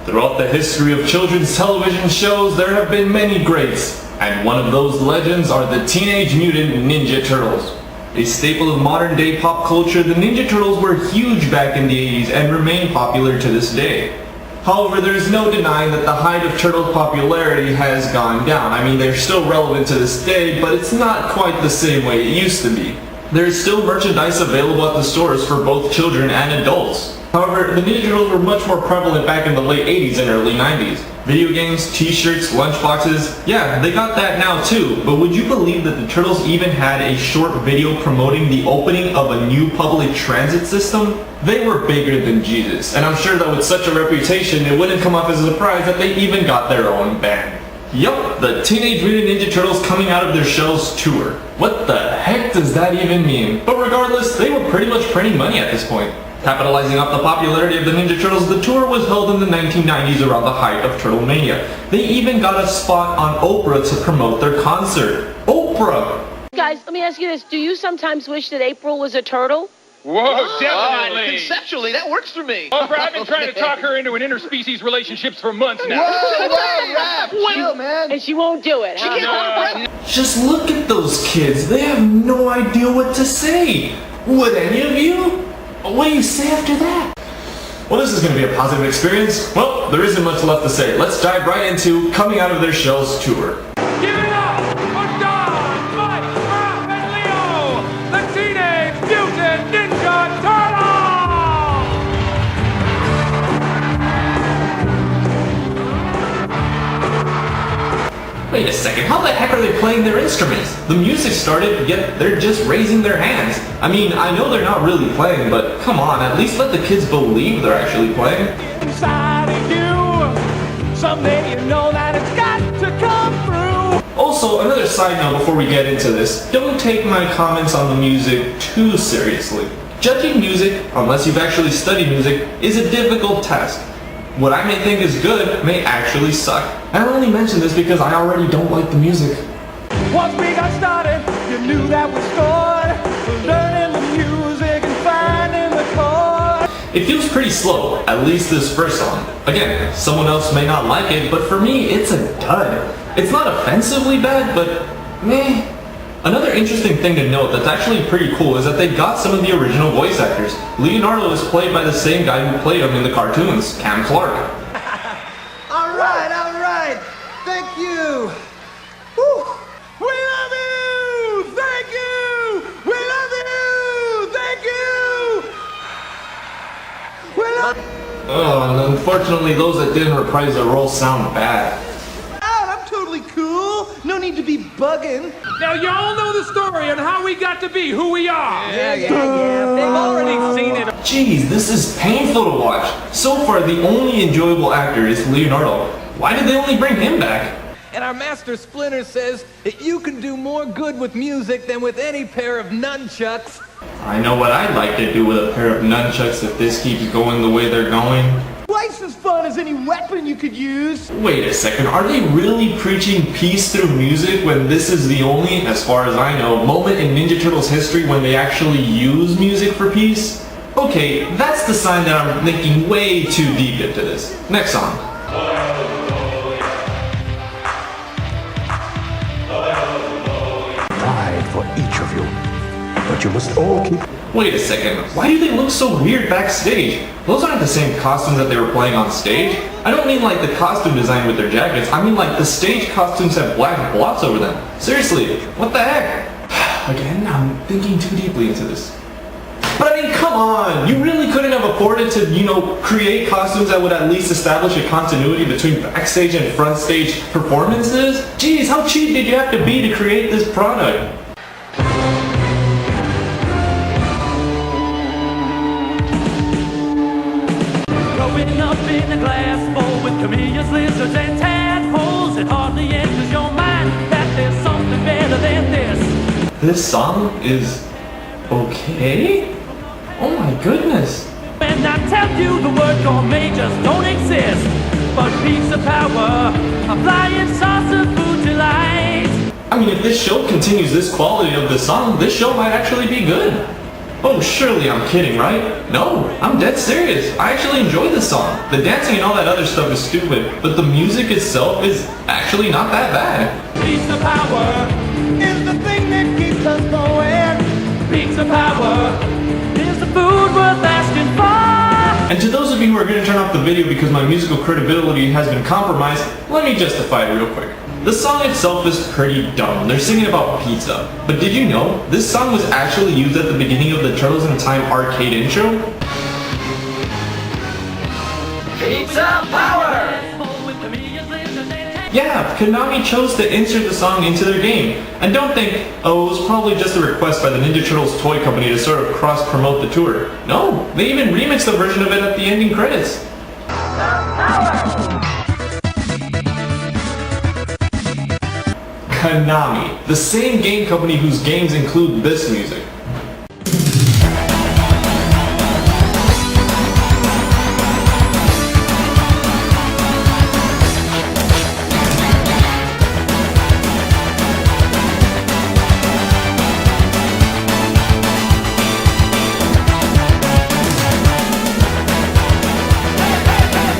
Throughout the history of children's television shows, there have been many greats, and one of those legends are the Teenage Mutant Ninja Turtles. A staple of modern-day pop culture, the Ninja Turtles were huge back in the 80s and remain popular to this day. However, there's no denying that the height of Turtles' popularity has gone down. I mean, they're still relevant to this day, but it's not quite the same way it used to be. There's still merchandise available at the stores for both children and adults. However, the Ninja Turtles were much more prevalent back in the late 80s and early 90s. Video games, t-shirts, lunchboxes, yeah, they got that now too, but would you believe that the Turtles even had a short video promoting the opening of a new public transit system? They were bigger than Jesus, and I'm sure that with such a reputation, it wouldn't come off as a surprise that they even got their own band. Yup, the Teenage Mutant Ninja Turtles coming out of their shell's tour. What the heck does that even mean? But regardless, they were pretty much printing money at this point. Capitalizing off the popularity of the Ninja Turtles, the tour was held in the 1990s around the height of Turtlemania. They even got a spot on Oprah to promote their concert. Oprah! Guys, let me ask you this. Do you sometimes wish that April was a turtle? Whoa, definitely. Conceptually, that works for me. Oprah, I've been trying to talk her into an interspecies relationships for months now. Whoa, chill, man. And she won't do it, huh? She can't hold Just look at those kids. They have no idea what to say. Would any of you? What do you say after that? Well, this is going to be a positive experience. Well, there isn't much left to say. Let's dive right into coming out of their shell's tour. Give it up for Don, Mike, Raph, and Leo, the Teenage Mutant Ninja Turtles! Wait a second, how the heck are they playing their instruments? The music started, yet they're just raising their hands. I mean, I know they're not really playing, but come on, at least let the kids believe they're actually playing. Inside of you, someday you know that it's got to come through. Also, another side note before we get into this, don't take my comments on the music too seriously. Judging music, unless you've actually studied music, is a difficult task. What I may think is good may actually suck. And I only mention this because I already don't like the music. Once we got started, you knew that we scored. Learning the music and finding the chord. It feels pretty slow, at least this first song. Again, someone else may not like it, but for me, it's a dud. It's not offensively bad, but meh. Another interesting thing to note that's actually pretty cool is that they got some of the original voice actors. Leonardo is played by the same guy who played him in the cartoons, Cam Clark. All right. Thank you. Woo. We love you! Thank you! We love you! Thank you! We love Oh, and unfortunately those that didn't reprise their role sound bad. I'm totally cool. No need to be bugging. Now, you all know the story on how we got to be who we are. Yeah. They've already seen it. Jeez, this is painful to watch. So far, the only enjoyable actor is Leonardo. Why did they only bring him back? And our master Splinter says that you can do more good with music than with any pair of nunchucks. I know what I'd like to do with a pair of nunchucks if this keeps going the way they're going. Twice as fun as any weapon you could use. Wait a second, are they really preaching peace through music when this is the only, as far as I know, moment in Ninja Turtles history when they actually use music for peace? Okay, that's the sign that I'm thinking way too deep into this. Next song. Pride for each of you, but you must all keep... Wait a second, why do they look so weird backstage? Those aren't the same costumes that they were playing on stage. I don't mean like the costume design with their jackets, I mean like the stage costumes have black blots over them. Seriously, what the heck? Again, I'm thinking too deeply into this. But I mean, come on! You really couldn't have afforded to, create costumes that would at least establish a continuity between backstage and front stage performances? Jeez, how cheap did you have to be to create this product? Growing up in a glass bowl with chameleons, lizards, and tadpoles, it hardly enters your mind that there's something better than this. This song is okay? Oh my goodness. When I tell you the word gourmet just don't exist, but pizza power, a flying saucer food delight. I mean, if this show continues this quality of the song, this show might actually be good. Oh, surely I'm kidding, right? No, I'm dead serious. I actually enjoy this song. The dancing and all that other stuff is stupid, but the music itself is actually not that bad. Pizza power Is the thing that keeps us going. Pizza power is the food worth asking for. And to those of you who are going to turn off the video because my musical credibility has been compromised, let me justify it real quick. The song itself is pretty dumb. They're singing about pizza. But did you know, this song was actually used at the beginning of the Turtles in Time arcade intro? Pizza power. Yeah, Konami chose to insert the song into their game. And don't think, oh, it was probably just a request by the Ninja Turtles toy company to sort of cross-promote the tour. No, they even remixed a version of it at the ending credits. Konami, the same game company whose games include this music.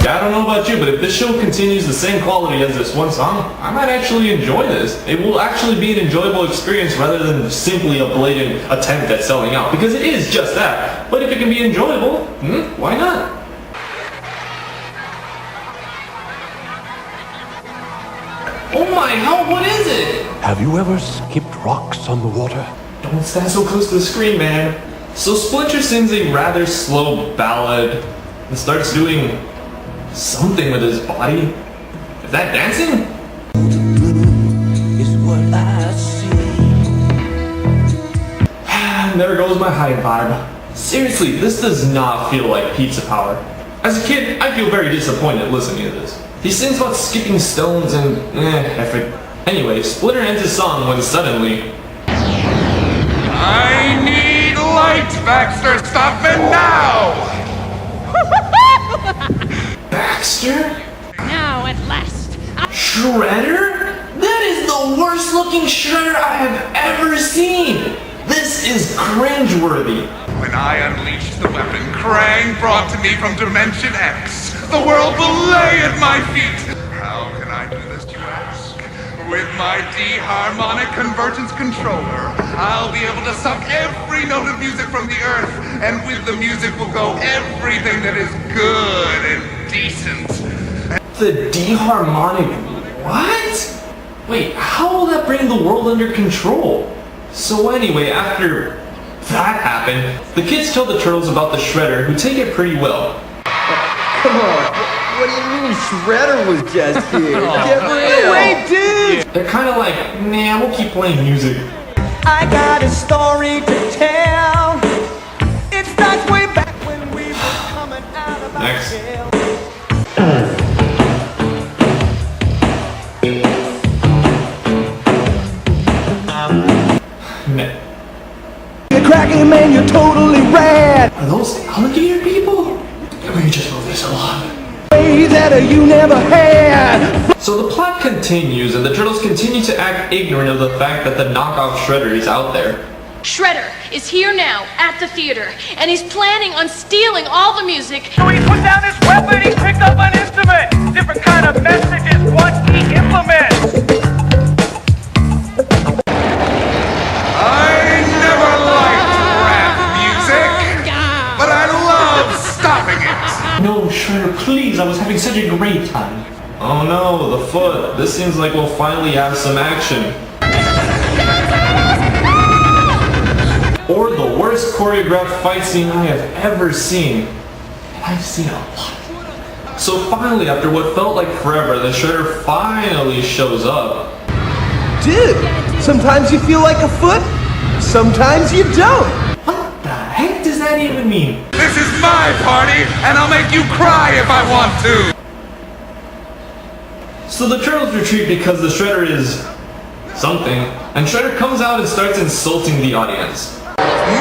I don't know about you, but if this show continues the same quality as this one song, I might actually enjoy this. It will actually be an enjoyable experience rather than simply a blatant attempt at selling out, because it is just that. But if it can be enjoyable, why not? Oh my, how, what is it? Have you ever skipped rocks on the water? Don't stand so close to the screen, man. So Splinter sings a rather slow ballad and starts doing something with his body. Is that dancing? Is what I see. And there goes my high vibe. Seriously, this does not feel like Pizza Power. As a kid, I feel very disappointed listening to this. He sings about skipping stones and F it. Anyway, Splinter ends his song when suddenly... I need light, Baxter. Stop it now! Baxter? Now, at last. Shredder? That is the worst looking Shredder I have ever seen! This is cringeworthy. When I unleashed the weapon Krang brought to me from Dimension X, the world will lay at my feet. How can I do this, you ask? With my D-harmonic convergence controller, I'll be able to suck every note of music from the earth, and with the music will go everything that is good and decent. The D-harmonic what? Wait, how will that bring the world under control? So anyway, after that happened, the kids tell the Turtles about the Shredder, who take it pretty well. Come on. What do you mean Shredder was just here? Get real. Wait, dude! They're kind of like, nah, we'll keep playing music. I got a story to tell. It starts way back when we were coming out of our Next. jail. You're cracking, man, you're totally rad. Are those alligator people? Or you just move this along? Ways that you never had. So the plot continues, and the Turtles continue to act ignorant of the fact that the knockoff Shredder is out there. Shredder is here now at the theater, and he's planning on stealing all the music. So he put down his weapon, he picked up an instrument. Different kind of messages, what he implements. I never liked rap music, but I love stopping it. No, Shredder, please, I was having such a great time. Oh no, the foot. This seems like we'll finally have some action. Or the worst choreographed fight scene I have ever seen. And I've seen a lot. So finally, after what felt like forever, the Shredder finally shows up. Dude, sometimes you feel like a foot, sometimes you don't. What the heck does that even mean? This is my party, and I'll make you cry if I want to. So the Turtles retreat because the Shredder is something, and Shredder comes out and starts insulting the audience.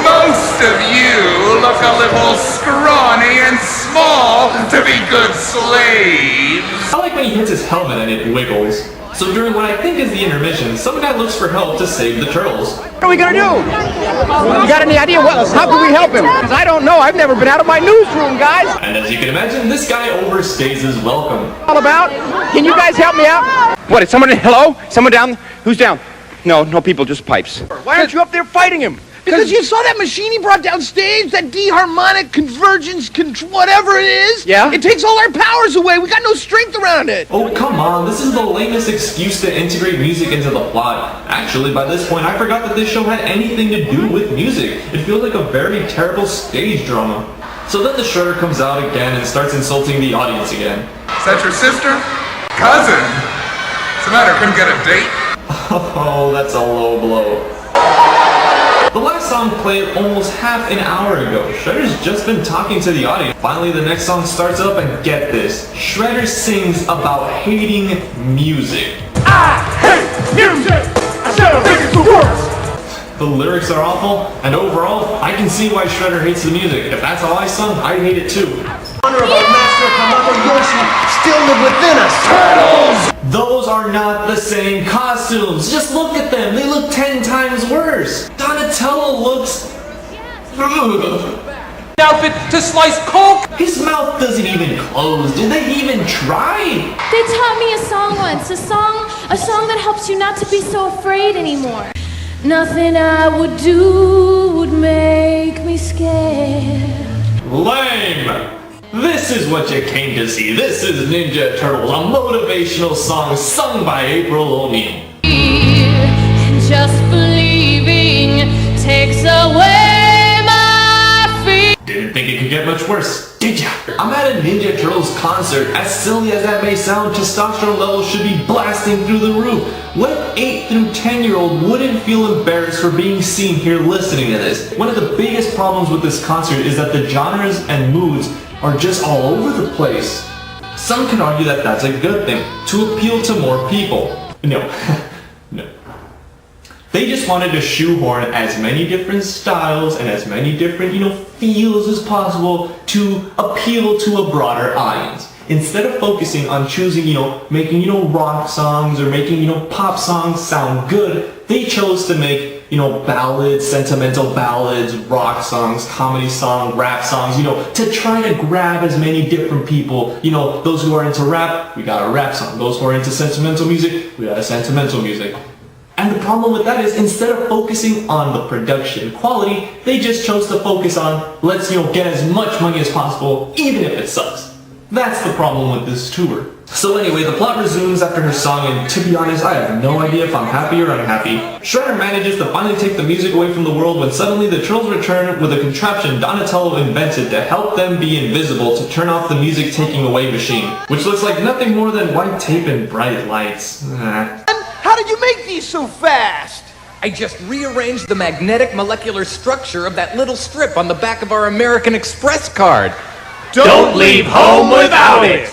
Most of you look a little scrawny and small to be good slaves. I like when he hits his helmet and it wiggles. So during what I think is the intermission, some guy looks for help to save the turtles. What are we gonna do? You got any idea how can we help him? Because I don't know. I've never been out of my newsroom, guys. And as you can imagine, this guy overstays his welcome. All about? Can you guys help me out? What, is someone, hello? Someone down? Who's down? No people, just pipes. Why aren't you up there fighting him? Because you saw that machine he brought downstage, that D-harmonic convergence, whatever it is? Yeah? It takes all our powers away. We got no strength around it. Oh, come on. This is the lamest excuse to integrate music into the plot. Actually, by this point, I forgot that this show had anything to do with music. It feels like a very terrible stage drama. So then the Shredder comes out again and starts insulting the audience again. Is that your sister? Cousin? What's the matter? Couldn't get a date? Oh, that's a low blow. The last song played almost half an hour ago. Shredder's just been talking to the audience. Finally, the next song starts up, and get this. Shredder sings about hating music. I hate music! I still think it's the worst! The lyrics are awful, and overall, I can see why Shredder hates the music. If that's how I sung, I'd hate it too. Honor of our master Commander Yoshi still live within us. Turtles! Those are not the same costumes. Just look at them. They look 10 times worse. Donatello looks... Outfit to slice coke. His mouth doesn't even close. Did they even try? They taught me a song once, a song that helps you not to be so afraid anymore. Nothing I would do would make me scared. Lame. This is what you came to see. This is Ninja Turtles, a motivational song sung by April O'Neil. Just believing takes away my fear. Didn't think it could get much worse, did ya? I'm at a Ninja Turtles concert. As silly as that may sound, testosterone levels should be blasting through the roof. What 8 through 10-year-old wouldn't feel embarrassed for being seen here listening to this? One of the biggest problems with this concert is that the genres and moods are just all over the place. Some can argue that that's a good thing, to appeal to more people. No, no. They just wanted to shoehorn as many different styles and as many different, feels as possible to appeal to a broader audience. Instead of focusing on choosing, making, rock songs or making, pop songs sound good, they chose to make, ballads, sentimental ballads, rock songs, comedy songs, rap songs, to try to grab as many different people. Those who are into rap, we got a rap song. Those who are into sentimental music, we got a sentimental music. And the problem with that is, instead of focusing on the production quality, they just chose to focus on, let's, get as much money as possible, even if it sucks. That's the problem with this tour. So anyway, the plot resumes after her song, and to be honest, I have no idea if I'm happy or unhappy. Shredder manages to finally take the music away from the world when suddenly the Turtles return with a contraption Donatello invented to help them be invisible to turn off the music taking away machine, which looks like nothing more than white tape and bright lights. How did you make these so fast? I just rearranged the magnetic molecular structure of that little strip on the back of our American Express card. Don't leave home without it!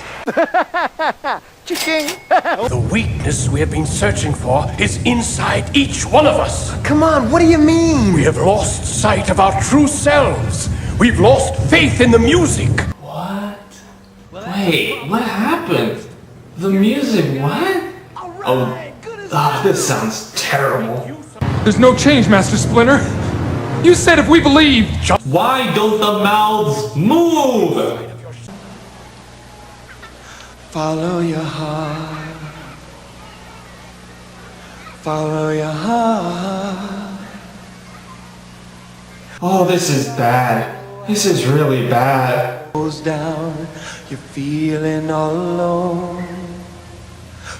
The weakness we have been searching for is inside each one of us. Come on, what do you mean? We have lost sight of our true selves. We've lost faith in the music. What? Wait, what happened? The music, what? Oh, this sounds terrible. There's no change, Master Splinter. You said if we believe... Why don't the mouths move? Follow your heart. Follow your heart. Oh, this is bad. This is really bad. Goes down, you're feeling all alone.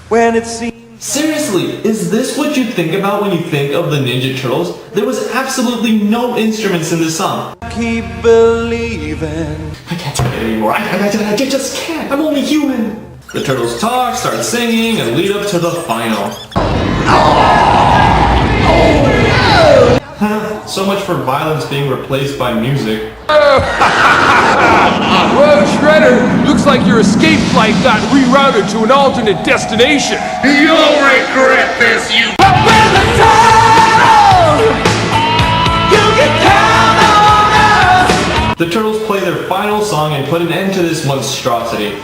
When it seems... Seriously, is this what you think about when you think of the Ninja Turtles? There was absolutely no instruments in this song. Keep believing. I can't take it anymore. I just can't. I'm only human. The Turtles talk, start singing, and lead up to the final. So much for violence being replaced by music. Well, Shredder, looks like your escape flight got rerouted to an alternate destination. You'll regret this, you... The Turtles play their final song and put an end to this monstrosity.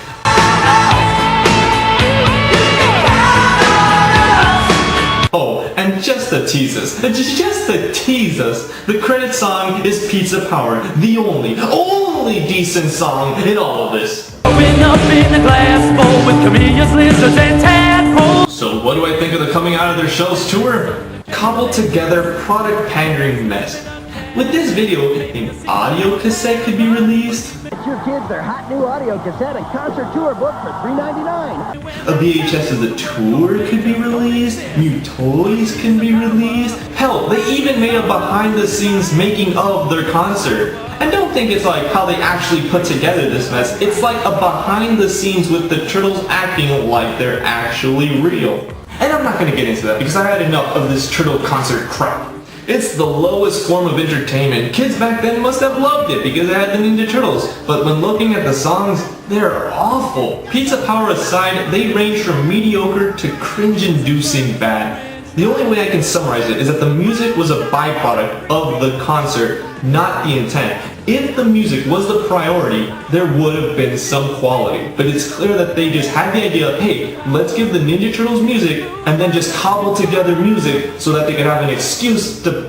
And just to tease us, the credit song is Pizza Power, the only decent song in all of this. Growing up in a glass bowl with chameleons, lizards, and tadpoles. So what do I think of the coming out of their show's tour? Cobbled together product pandering mess. With this video, an audio cassette could be released. Get your kids their hot new audio cassette and concert tour book for $3.99. A VHS of the tour could be released. New toys can be released. Hell, they even made a behind the scenes making of their concert. And don't think it's like how they actually put together this mess. It's like a behind the scenes with the Turtles acting like they're actually real. And I'm not going to get into that because I had enough of this Turtle concert crap. It's the lowest form of entertainment. Kids back then must have loved it because it had the Ninja Turtles. But when looking at the songs, they're awful. Pizza Power aside, they range from mediocre to cringe-inducing bad. The only way I can summarize it is that the music was a byproduct of the concert, not the intent. If the music was the priority, there would have been some quality. But it's clear that they just had the idea of, hey, let's give the Ninja Turtles music and then just cobble together music so that they could have an excuse to,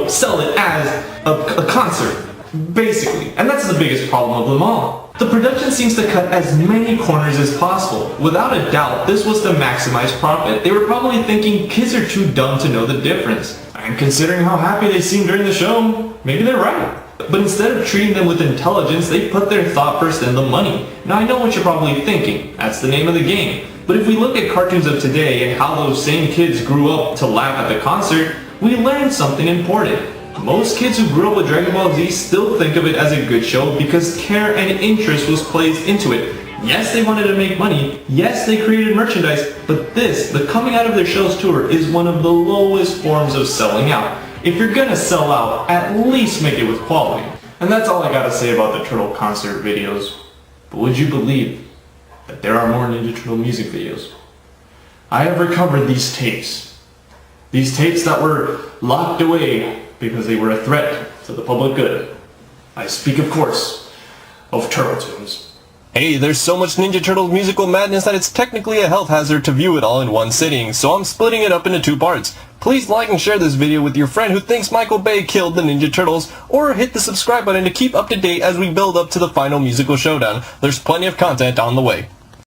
sell it as a concert, basically. And that's the biggest problem of them all. The production seems to cut as many corners as possible. Without a doubt, this was to maximize profit. They were probably thinking kids are too dumb to know the difference. And considering how happy they seemed during the show, maybe they're right. But instead of treating them with intelligence, they put their thought first and the money. Now I know what you're probably thinking. That's the name of the game. But if we look at cartoons of today and how those same kids grew up to laugh at the concert, we learned something important. Most kids who grew up with Dragon Ball Z still think of it as a good show because care and interest was placed into it. Yes, they wanted to make money. Yes, they created merchandise. But this, the coming out of their show's tour, is one of the lowest forms of selling out. If you're gonna sell out, at least make it with quality. And that's all I gotta say about the Turtle concert videos. But would you believe that there are more Ninja Turtle music videos? I have recovered these tapes. These tapes that were locked away because they were a threat to the public good. I speak, of course, of Turtle Tunes. Hey, there's so much Ninja Turtles musical madness that it's technically a health hazard to view it all in one sitting, so I'm splitting it up into 2 parts. Please like and share this video with your friend who thinks Michael Bay killed the Ninja Turtles, or hit the subscribe button to keep up to date as we build up to the final musical showdown. There's plenty of content on the way.